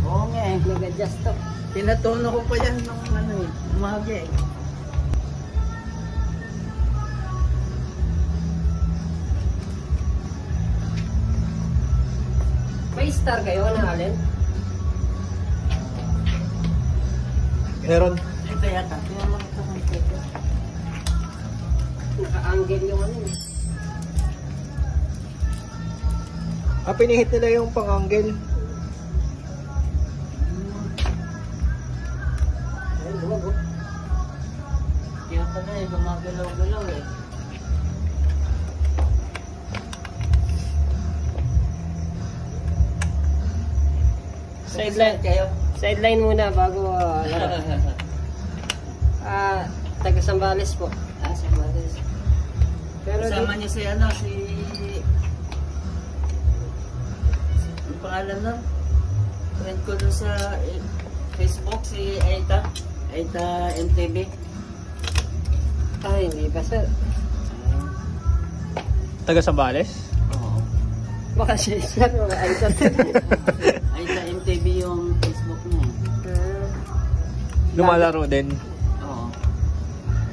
Oo nga eh. Nag-adjust to. Tinatono ko pa yan nung ano eh. Umaga eh. May star kayo na alin? Meron. Ito yata. Tingnan mo ito ng teko. Naka-angle yung ano eh. Pinihit nila yung pang-angle. Ay, lumag oh. Kaya pala eh, gumagalaw-galaw eh. Sideline kayo. Sideline muna bago laro. Taga Sambales po. Sambales. Pero Kasama niya si ano, si... Ang pangalan nun? Friend ko doon sa Facebook, si Aita. Aita MTV. ay, hindi pa sir. Taga Sambales? Oo. Baka siya sir, mga idol. Aita MTV yung Facebook niya. Lumalaro din. Oo.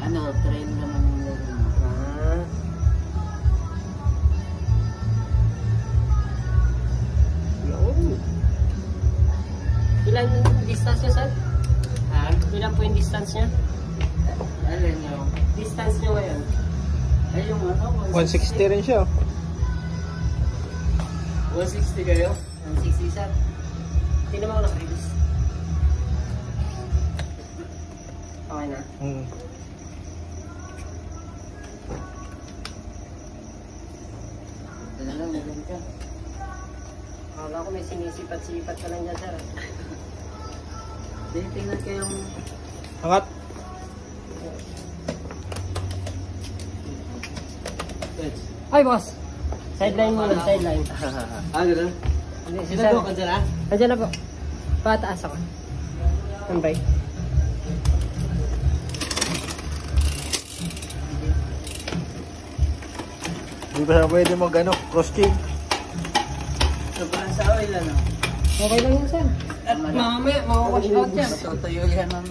Ano, trail naman yung laro mo. Yun. Ilan distance niya sir? Ha? Ilan po yung distance niya? Alin yung... Distance niya ngayon? Ay, yung ano? 160 rin siya. 160 kayo? 160 sir. Hindi naman ako naka-release. Okay na. Ito na lang, meron ka. Akala ko may sinisipat-sipat ka lang dyan sir. Hindi, tingnan kayong... Angat. Ay boss! Sideline muna, sideline. Gano'n? Hindi, si Sino sir. ka dyan, ha? Nandiyan na po. Pataas ako. Tambay. Hindi pa siya pwede mag cross check. Ito pa sa oil, ano? Okay lang yun sir. At mamaya, mawawash out yan. Matutuyo yan ng...